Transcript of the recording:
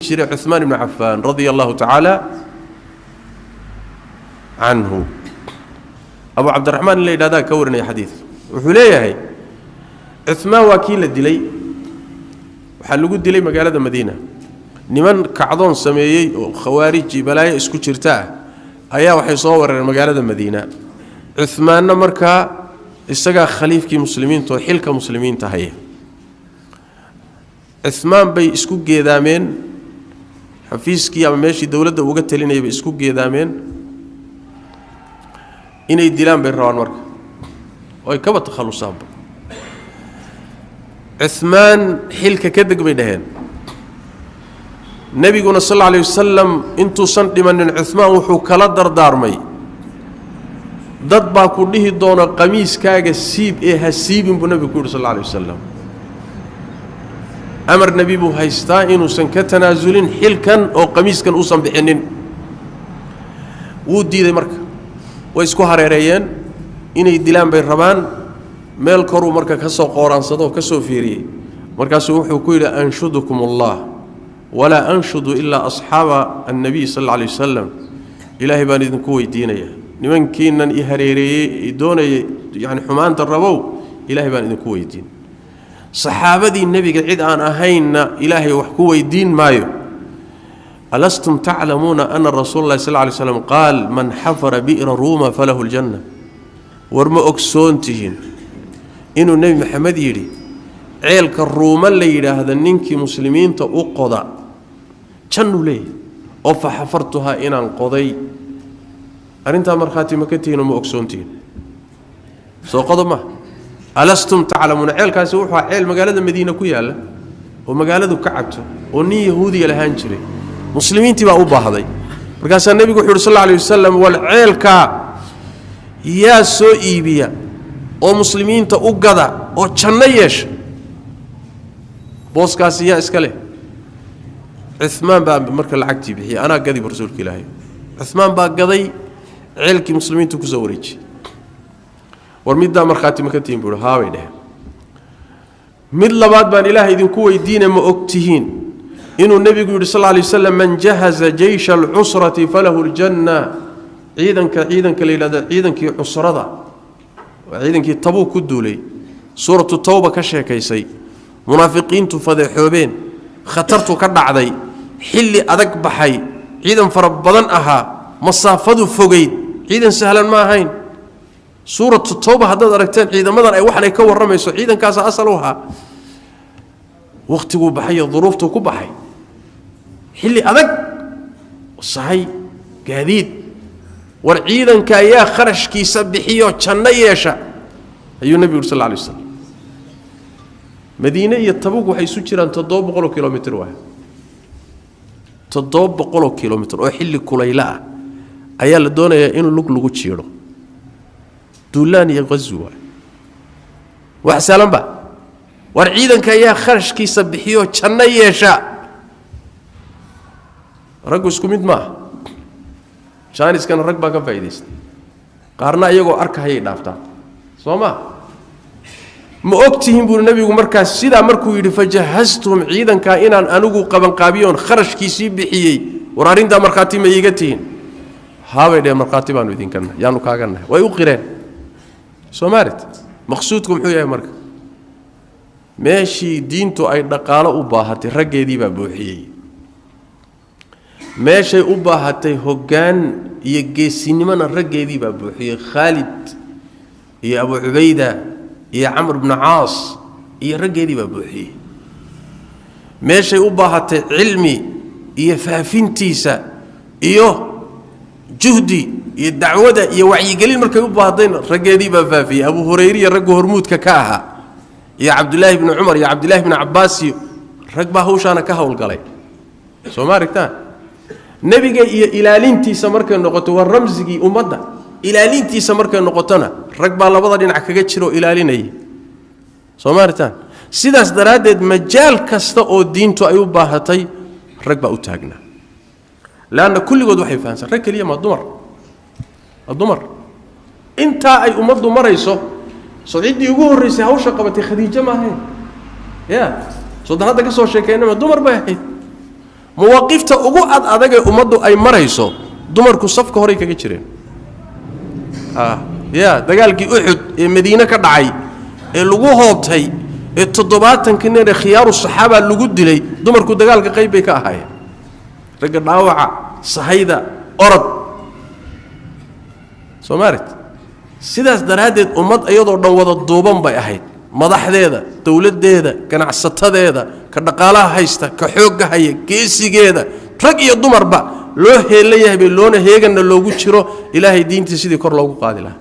جري عثمان بن عفان رضي الله تعالى عنه أبو عبد الرحمن اللي هذا كورني حديث وحليه هي عثمان وكيل الدلي وحلقوا الدلي مقالة المدينة نمن كعضون سميي خوارج بلاي اسكو جرتا أيا وحي صور مقالة المدينة عثمان مركا استقى خليفة مسلمين توحيل كمسلمين تهيه عثمان بي اسكو جيدامين حفيزكي أما ماشي دولة وقت لنا يبي اسكو جيدامين إن الدلام بالروان مركا وي كبر تخلص صاب عثمان حلك كدق بيدهن نبي صلى الله عليه وسلم انتو صندي من عثمان وحو كلا دردارمي ضد با كله دون قميص كاغا سيب هسيب بنبي صلى الله عليه وسلم امر نبي بو هيستا انو سن كتنازلين حلكن او قميص كان اوسن بخنين وديده marka way isku hareerayeen inay dilaan bay rabaan meel koru marka ka soo qooransado ka soo fiiriyay markaas wuxuu ku yiri anshudukum allah wala anshudu illa ashaba an-nabi sallallahu alayhi wasallam ilaahi baan idinku weydiinaya nimankiinan i hareerayay doonay yani xumaanta rabow ilaahi baan idinku weydiin saxaabadii nabiga cid aan ahayna ilaahi wax ku weydiin maayo alastum ta'lamuna anna rasuulullaahi sallallahu alayhi wasallam qaal man hafara bi'ra ruma falahu aljanna warma ogsoontihin inuu nabi maxamed yiri ceelka ruuma la yiraahdo ninkii muslimiinta u qoda jannu leey oo fa hafartuha inaan qoday arinta marxaati makatiina ma ogsoontihin soo qodoma alastum ta'lamuna ceelkaasi wuxuu ceel magaalada madiina ku yaala oo magaaladu ka cabto oo nin yahuudiga lahaan jiray muslimiintii baa u baahday markaas nabigu wuxuu sallallahu alayhi wasallam wal ceelka yaa soo iibiya oo muslimiinta u gada oo janno yeesha booskaasi yaa iska leh Uthman baa marka lacagtii bixiyay ana gadi rasuulka ilaahay Uthman baa gaday ceelkii muslimiintu ku soo wareejiyay warmidda marxaati makatiin buu haaway dheh mid labaad baan ilaahay idinku weydiinay ma ogtihiin inuu nabigu yiri sallallahu alayhi wasallam man jahaza jaysh al-usrati falahu al-janna ciidanka leeyada ciidankii usrada ciidankii Tabuk ku duulay suuratu tawba ka sheekaysay munaafiqiintu fadeexoobeen khatartu ka dhacday xilli adag baxay ciidan fara badan aha masaafadu fogeyd ciidan sahlan ma ahayn suuratu tawba hadda aragteen ciidamadan ay waxay ka waramayso ciidankaas asal u ahaa waqtigu baxay duruuftu ku baxay xilli adag sahay gaadiid war ciidanka ayaa kharashkiisa bixiyo janno yeesha ayuu nabiga sallallahu alayhi wasallam مدينة يتبوك وحيسو جيران 700 كيلومتر واحد 700 كيلومتر oo xilli kulayla ayaa la doonayaa in lagu jiiro duulaan iyo qaswa wax salanba war ciidanka ayaa kharashkiisa bixiyo janno yeesha rag isku mid ma jaaniskan rag baa ka faa'iideystay qaarna iyagoo arkayay dhaaftaan Sooma ma ogtihiin buu nabigu markaas sida markuu yiri fajahastum ciidanka inaan anigu qaban qaabiyoon kharashkiisii bixiyay war arinta marxaati ma iiga tiin haaway marxaati baan idin kana yaanu kaagana way u qireen Soomaaliyeed maqsuudku muxuu yahay marka meeshii diintu ay dhaqaale u baahatay raggeedii baa buuxiyay meeshay u baahatay hoggaan iyo geesinimana raggeedii baa buuxiyay Khalid iyo Abu Ubayda iyo Amr ibn Aas iyo raggeedii baa buuxiyay meeshay u baahatay cilmi iyo faafintiisa iyo juhdi iyo dacwada iyo wacyigelin markay u baahdeen raggeedii baa faafiyay Abu Hurayra iyo rag hormuudka ka aha iyo Abdullah ibn Umar iyo Abdullah ibn Abbas rag baa hawshaana ka hawl galay Soomaaliyeed nabiga iyo ilaalintiisa markay noqoto war ramzigi ummadda ilaalintiisa markay noqotona rag baa labada dhinac kaga jiro ilaalinay Soomaaliyeed sidaas daraadeed majaal kasta oo diintu ay u baahatay rag baa u taagna laana kulligood waxay fahansan rag kaliya ma dumar inta ay ummaddu marayso soocidii ugu horeysay hawsha qabatay Khadiija ma ahayn ya soo hadda ka soo sheekeynaa dumar bay ahayd مواقفته ugu adag ee umadu ay marayso dumarku safka hore kaga jireen ya dagaalkii Uhud ee Madiina ka dhacay ee lagu hoobtay ee 70 kin ee khiyaaru saxaaba lagu dilay dumarku dagaalka qayb bay ka ahaayeen raga dhaawaca sahayda orod Soomaaliyeed sidaas daraadeed ummad ayadoo dhan wada duuban bay ahayd madaxdeeda dawladeeda ganacsatadeeda ka dhaqaalaha haysta ka xoogga haya geesigeeda rag iyo dumarba loo heelayahay loona heegana loogu jiro ilaahay diintiisa sidii kor loogu qaadi lahaa